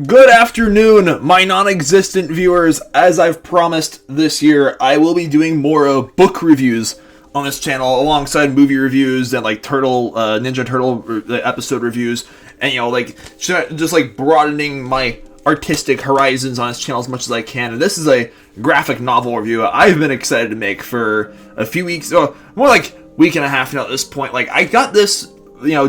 Good afternoon, my non-existent viewers. As I've promised this year, I will be doing more book reviews on this channel alongside movie reviews and like Ninja Turtle episode reviews, and just like broadening my artistic horizons on this channel as much as I can. And this is a graphic novel review I've been excited to make for a few weeks, or more like week and a half now at this point. Like, I got this,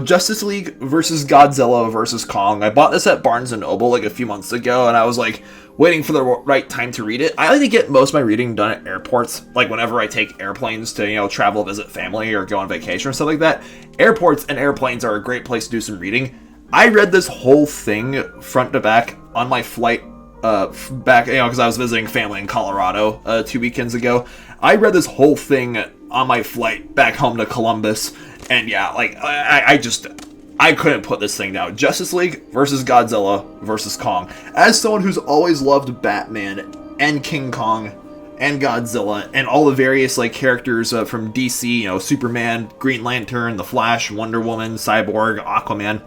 Justice League versus Godzilla versus Kong. I bought this at Barnes & Noble like a few months ago, and I was like waiting for the right time to read it. I like to get most of my reading done at airports, like whenever I take airplanes to, travel, visit family, or go on vacation or stuff like that. Airports and airplanes are a great place to do some reading. I read this whole thing front to back on my flight back, because I was visiting family in Colorado 2 weekends ago. I read this whole thing on my flight back home to Columbus, and yeah, like, I couldn't put this thing down. Justice League versus Godzilla versus Kong. As someone who's always loved Batman and King Kong and Godzilla and all the various like characters from DC, Superman, Green Lantern, The Flash, Wonder Woman, Cyborg, Aquaman,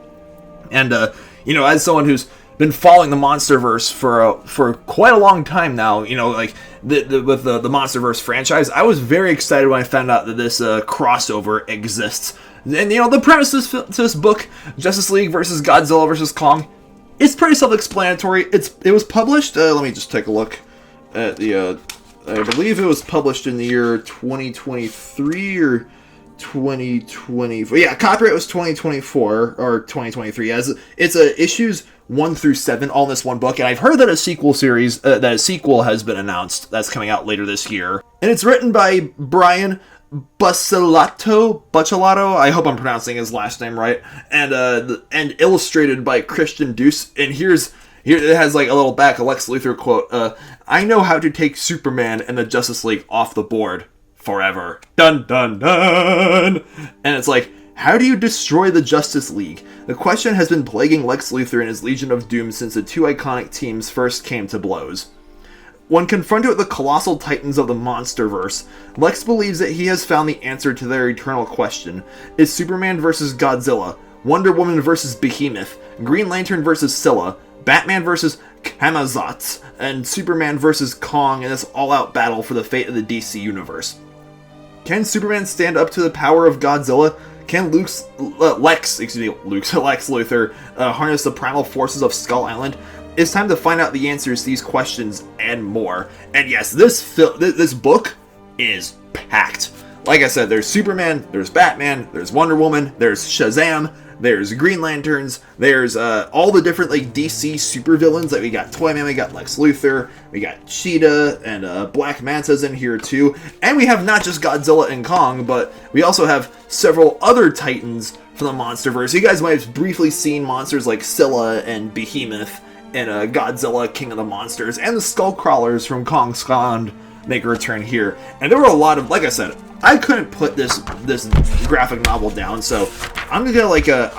and as someone who's been following the Monsterverse for quite a long time now, with the Monsterverse franchise, I was very excited when I found out that this crossover exists. And the premise to this book, Justice League versus Godzilla versus Kong, it's pretty self-explanatory. It was published. Let me just take a look at the. I believe it was published in the year 2023 or 2024. Yeah, copyright was 2024 or 2023. As it's issues 1 through 7 all in this one book, and I've heard that a sequel has been announced that's coming out later this year. And it's written by Brian Buccellato, I hope I'm pronouncing his last name right, and illustrated by Christian Deuce. And here it has like a little back, a Lex Luthor quote. I know how to take Superman and the Justice League off the board forever. Dun dun dun. And it's like, how do you destroy the Justice League? The question has been plaguing Lex Luthor and his Legion of Doom since the two iconic teams first came to blows. When confronted with the colossal titans of the Monsterverse, Lex believes that he has found the answer to their eternal question. Is Superman versus Godzilla, Wonder Woman versus Behemoth, Green Lantern versus Scylla, Batman versus Camazotz, and Superman versus Kong in this all-out battle for the fate of the DC universe? Can Superman stand up to the power of Godzilla? Can Lex Luthor harness the primal forces of Skull Island? It's time to find out the answers to these questions and more. And yes, this book is packed. Like I said, there's Superman, there's Batman, there's Wonder Woman, there's Shazam, there's Green Lanterns, there's all the different like DC supervillains. Like we got Toyman, we got Lex Luthor, we got Cheetah, and Black Manta's in here too. And we have not just Godzilla and Kong, but we also have several other titans from the Monsterverse. You guys might have briefly seen monsters like Scylla and Behemoth and Godzilla, King of the Monsters, and the Skullcrawlers from Kong Skull Island make a return here. And there were a lot of, like I said, I couldn't put this graphic novel down, so I'm gonna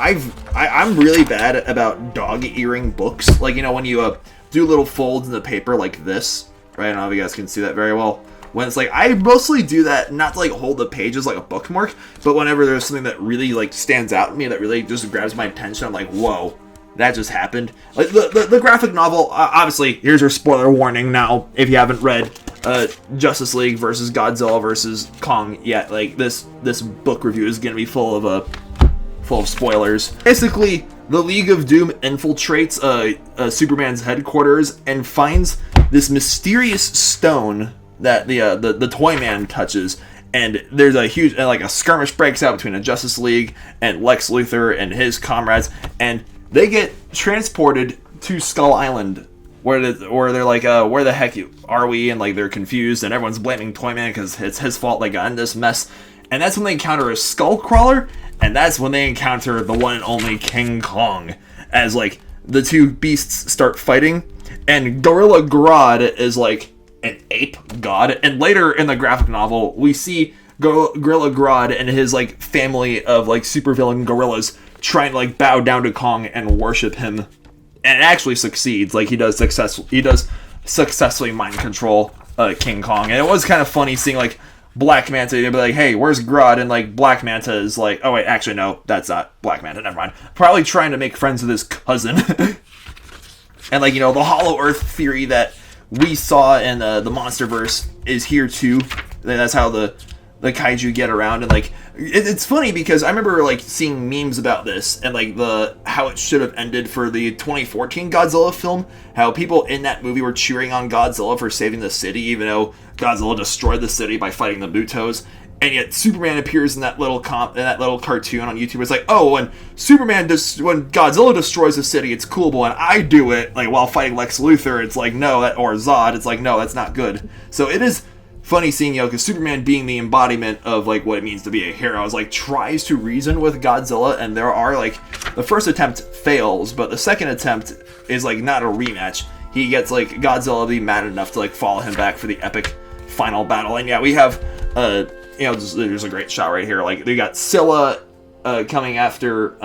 I'm really bad about dog-earing books. Like, when you do little folds in the paper like this, right? I don't know if you guys can see that very well. When it's like, I mostly do that not to like hold the pages like a bookmark, but whenever there's something that really like stands out to me, that really just grabs my attention, I'm like, whoa, that just happened. Like the graphic novel, obviously, here's your spoiler warning now, if you haven't read Justice League versus Godzilla versus Kong yet. Like, this book review is gonna be full of spoilers. Basically, the League of Doom infiltrates Superman's headquarters and finds this mysterious stone that the Toyman touches. And there's a huge, a skirmish breaks out between the Justice League and Lex Luthor and his comrades, and they get transported to Skull Island, where they're like, where the heck are we? And like, they're confused, and everyone's blaming Toyman because it's his fault they got in this mess. And that's when they encounter a Skullcrawler, and that's when they encounter the one and only King Kong, as like the two beasts start fighting. And Gorilla Grodd is like an ape god, and later in the graphic novel we see Gorilla Grodd and his like family of like supervillain gorillas trying to like bow down to Kong and worship him, and it actually succeeds. Like, he does successfully mind control King Kong. And it was kind of funny seeing like Black Manta, they'd be like, hey, where's Grodd? And like Black Manta is like, oh wait, actually no, that's not Black Manta, never mind, probably trying to make friends with his cousin. And like, the Hollow Earth theory that we saw in the Monsterverse is here too. That's how the kaiju get around. And like, it's funny because I remember like seeing memes about this and like how it should have ended for the 2014 Godzilla film. How people in that movie were cheering on Godzilla for saving the city, even though Godzilla destroyed the city by fighting the Mutos. And yet Superman appears in that little cartoon on YouTube. It's like, oh, when Godzilla destroys a city, it's cool, but when I do it, like while fighting Lex Luthor, it's like no, or Zod, it's like no, that's not good. So it is funny seeing, because Superman being the embodiment of like what it means to be a hero, is like tries to reason with Godzilla, and there are like the first attempt fails, but the second attempt is like not a rematch. He gets like Godzilla to be mad enough to like follow him back for the epic final battle, and yeah, we have there's a great shot right here. Like they got Scylla coming after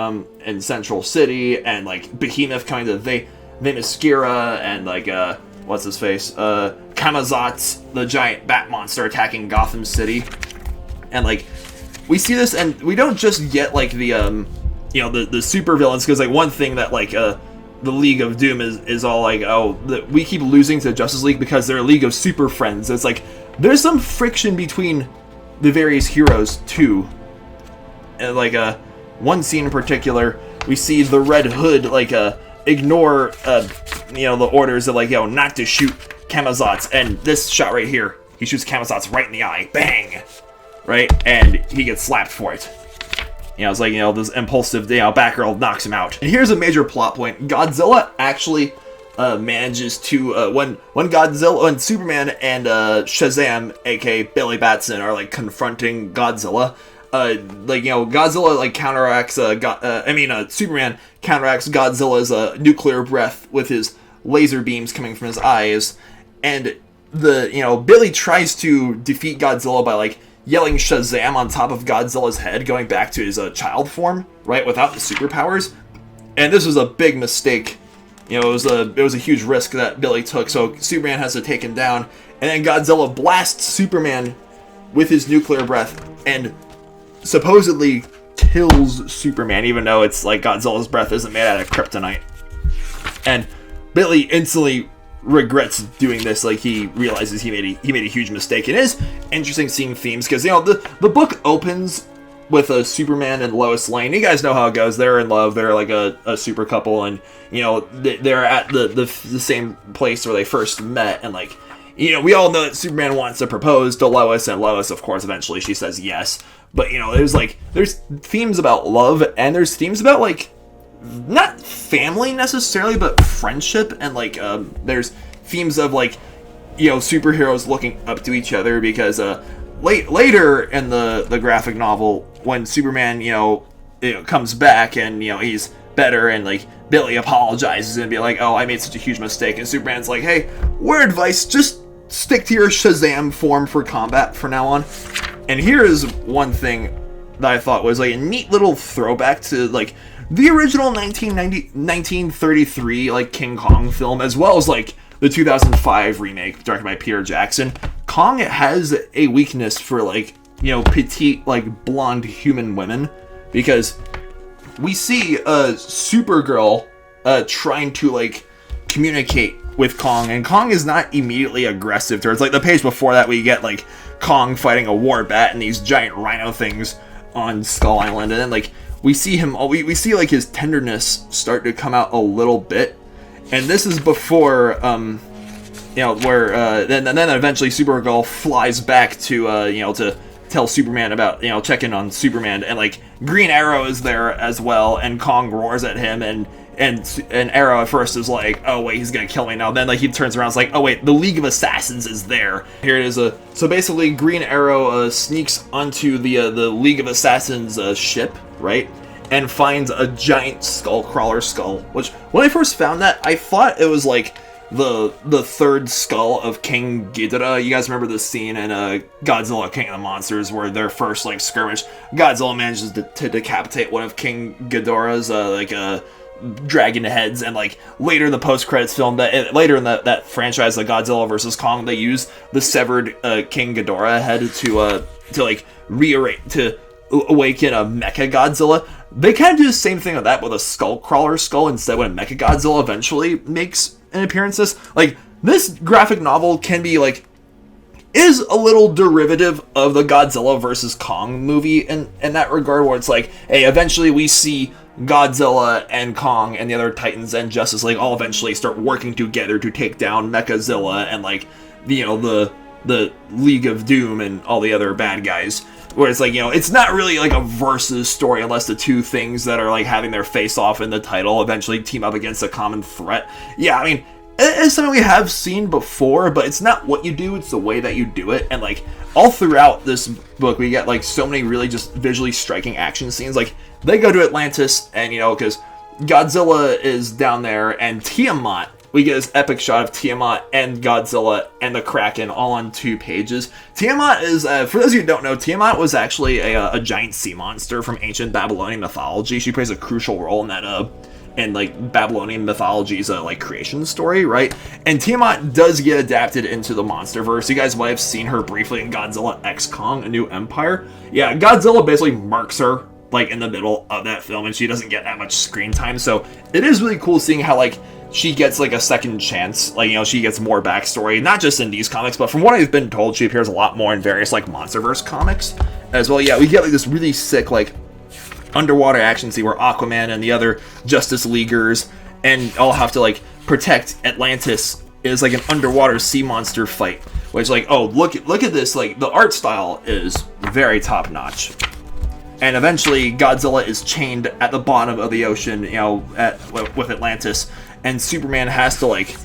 in Central City, and like Behemoth coming to Themyscira, and like what's his face? Kamazats, the giant bat monster attacking Gotham City. And like we see this, and we don't just get like the super villains, because like one thing that like the League of Doom is all like, we keep losing to Justice League because they're a League of Super Friends. It's like there's some friction between the various heroes too. And like one scene in particular, we see the Red Hood like ignore the orders of like not to shoot Kamazats, and this shot right here, he shoots Kamazats right in the eye, bang, right, and he gets slapped for it. It's like this impulsive Batgirl knocks him out. And here's a major plot point: Godzilla actually manages to when Superman and Shazam, aka Billy Batson, are like confronting Godzilla. Godzilla like counteracts. Superman counteracts Godzilla's nuclear breath with his laser beams coming from his eyes, and Billy tries to defeat Godzilla by like yelling Shazam on top of Godzilla's head, going back to his child form, right, without the superpowers. And this was a big mistake. It was a huge risk that Billy took, so Superman has to take him down, and then Godzilla blasts Superman with his nuclear breath and supposedly kills Superman, even though it's like Godzilla's breath isn't made out of kryptonite. And Billy instantly regrets doing this. Like he realizes he made a huge mistake. It is interesting seeing themes, because the book opens with a Superman and Lois Lane. You guys know how it goes. They're in love. They're like a super couple, and they're at the same place where they first met. And like we all know that Superman wants to propose to Lois, and Lois, of course, eventually she says yes. But there's themes about love, and there's themes about like not family necessarily, but friendship, and like there's themes of like superheroes looking up to each other, because later in the graphic novel, when Superman comes back and he's better, and like Billy apologizes and be like, I made such a huge mistake, and Superman's like, hey, word advice, just stick to your Shazam form for combat from now on. And here is one thing that I thought was like a neat little throwback to like the original 1933 like King Kong film, as well as like the 2005 remake directed by Peter Jackson. Kong has a weakness for like petite like blonde human women, because we see Supergirl trying to like communicate with Kong, and Kong is not immediately aggressive towards, like the page before that we get like Kong fighting a war bat and these giant rhino things on Skull Island, and then like we see him, we see like his tenderness start to come out a little bit, and this is before where then eventually Supergirl flies back to to tell Superman about check in on Superman, and like Green Arrow is there as well, and Kong roars at him, and Arrow at first is like, oh wait, he's gonna kill me now. Then like he turns around, it's like, oh wait, the League of Assassins is there. Here it is. So basically, Green Arrow sneaks onto the League of Assassins ship, right, and finds a giant skullcrawler skull. Which when I first found that, I thought it was like the third skull of King Ghidorah. You guys remember this scene in Godzilla King of the Monsters, where their first like skirmish, Godzilla manages to decapitate one of King Ghidorah's dragon heads, and like later in the post-credits film, later in that franchise, like Godzilla vs. Kong, they use the severed King Ghidorah head to like to awaken a Mecha Godzilla. They kind of do the same thing with that, with a Skullcrawler skull instead, when Mecha Godzilla eventually makes in appearances. Like, this graphic novel can be, like, is a little derivative of the Godzilla versus Kong movie in that regard, where it's like, hey, eventually we see Godzilla and Kong and the other Titans and Justice League all eventually start working together to take down Mechazilla and, like, you know, the League of Doom and all the other bad guys. Where it's like, you know, it's not really like a versus story unless the two things that are like having their face off in the title eventually team up against a common threat. Yeah, I mean, it's something we have seen before, but it's not what you do, it's the way that you do it. And like, all throughout this book, we get like so many really just visually striking action scenes. Like, they go to Atlantis, and you know, because Godzilla is down there, and Tiamat, we get this epic shot of Tiamat and Godzilla and the Kraken all on 2 pages. Tiamat is, for those of you who don't know, Tiamat was actually a giant sea monster from ancient Babylonian mythology. She plays a crucial role in that, in like Babylonian mythology's like creation story, right? And Tiamat does get adapted into the Monsterverse. You guys might have seen her briefly in Godzilla X Kong: A New Empire. Yeah, Godzilla basically marks her like in the middle of that film, and she doesn't get that much screen time. So it is really cool seeing how like she gets like a second chance, like, you know, she gets more backstory, not just in these comics, but from what I've been told, she appears a lot more in various like Monsterverse comics as well. Yeah, we get like this really sick like underwater action scene where Aquaman and the other Justice Leaguers and all have to like protect Atlantis. Is like an underwater sea monster fight, which like, oh, look at this, like the art style is very top notch. And eventually Godzilla is chained at the bottom of the ocean, you know, with Atlantis, and Superman has to like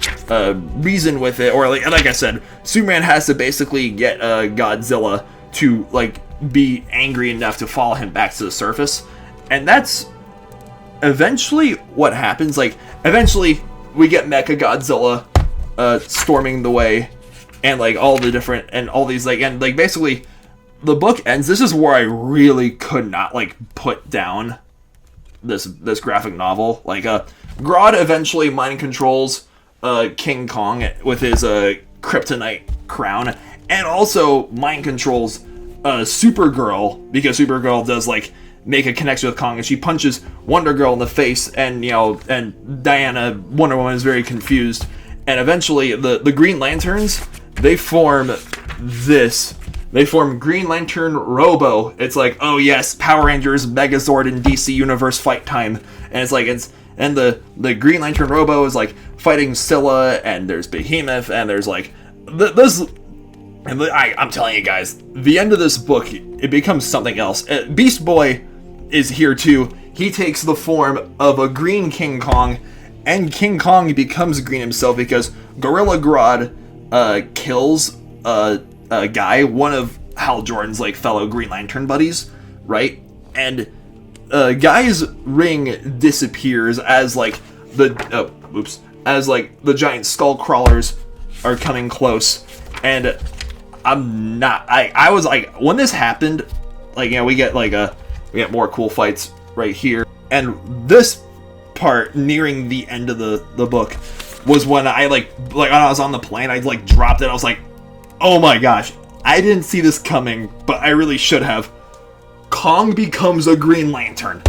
reason with it, or like I said, Superman has to basically get Godzilla to like be angry enough to follow him back to the surface. And that's eventually what happens. Like, eventually we get Mecha Godzilla storming the way, and like all the different, and all these like, and like basically the book ends. This is where I really could not like put down this graphic novel. Like, Grodd eventually mind controls King Kong with his kryptonite crown, and also mind controls Supergirl, because Supergirl does like make a connection with Kong, and she punches Wonder Girl in the face, and you know, and Diana, Wonder Woman, is very confused, and eventually the Green Lanterns, they form Green Lantern Robo. It's like, oh yes, Power Rangers, Megazord, and DC Universe fight time, and it's like and the Green Lantern Robo is like fighting Scylla, and there's Behemoth, and there's like this. And I'm telling you guys, the end of this book, it becomes something else. Beast Boy is here too. He takes the form of a green King Kong, and King Kong becomes green himself because Gorilla Grodd kills a guy, one of Hal Jordan's like fellow Green Lantern buddies, right? And Guy's ring disappears as like the giant skull crawlers are coming close, and I was like, when this happened, like, you know, we get more cool fights right here, and this part nearing the end of the book was when I when I was on the plane, I like dropped it. I was like, oh my gosh, I didn't see this coming, but I really should have. Kong becomes a Green Lantern.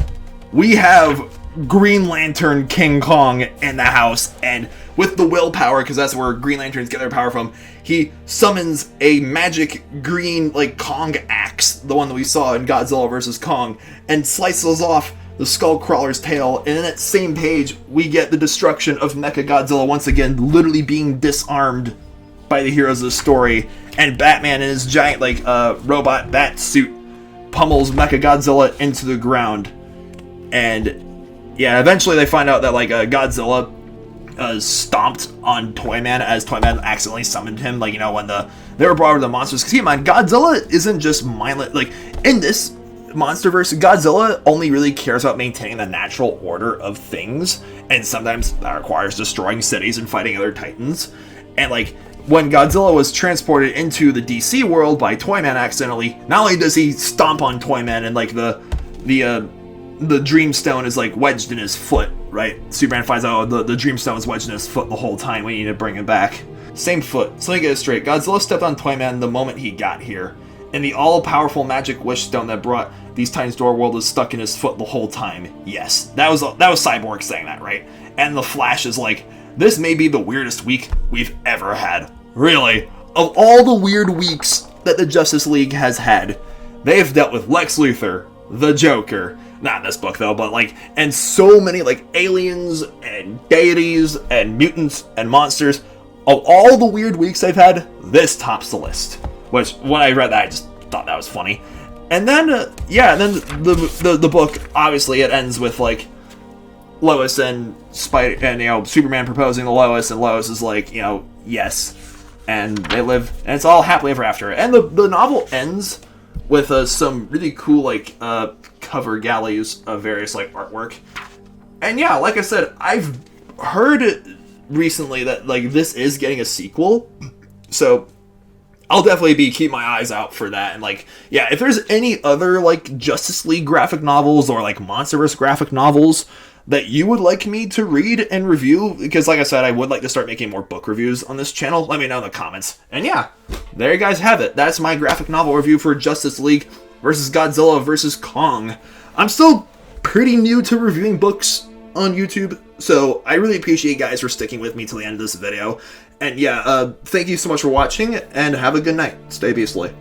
We have Green Lantern King Kong in the house, and with the willpower, because that's where Green Lanterns get their power from, he summons a magic green like Kong axe, the one that we saw in Godzilla vs. Kong, and slices off the Skullcrawler's tail. And in that same page, we get the destruction of Mecha Godzilla once again, literally being disarmed by the heroes of the story, and Batman in his giant robot bat suit pummels Mecha Godzilla into the ground. And yeah, eventually they find out that Godzilla stomped on Toyman, as Toyman accidentally summoned him, when they were brought over the monsters. Because keep in mind, Godzilla isn't just mindless. In this Monsterverse, Godzilla only really cares about maintaining the natural order of things, and sometimes that requires destroying cities and fighting other titans. And when Godzilla was transported into the DC world by Toyman accidentally, not only does he stomp on Toyman and the Dreamstone is wedged in his foot, right? Superman finds out the Dreamstone is wedged in his foot the whole time. We need to bring him back. Same foot. So let me get it straight. Godzilla stepped on Toyman the moment he got here, and the all-powerful magic wish stone that brought these Titans to our world is stuck in his foot the whole time. Yes, that was Cyborg saying that, right? And the Flash is this may be the weirdest week we've ever had. Really, of all the weird weeks that the Justice League has had, they've dealt with Lex Luthor, the Joker, not in this book though, but like, and so many like aliens and deities and mutants and monsters. Of all the weird weeks they've had, this tops the list. Which, when I read that, I just thought that was funny. And then, the book, obviously, it ends with like Lois and Superman proposing to Lois, and Lois is like, yes, and they live, and it's all happily ever after. And the novel ends with some really cool like cover galleys of various like artwork. And yeah, like I said, I've heard recently that like this is getting a sequel, so I'll definitely be keep my eyes out for that. And like, yeah, if there's any other like Justice League graphic novels or like Monsterverse graphic novels that you would like me to read and review, because like I said, I would like to start making more book reviews on this channel, let me know in the comments. And yeah, there you guys have it. That's my graphic novel review for Justice League versus Godzilla versus Kong. I'm still pretty new to reviewing books on YouTube, so I really appreciate you guys for sticking with me till the end of this video. And yeah, thank you so much for watching, and have a good night. Stay peacefully.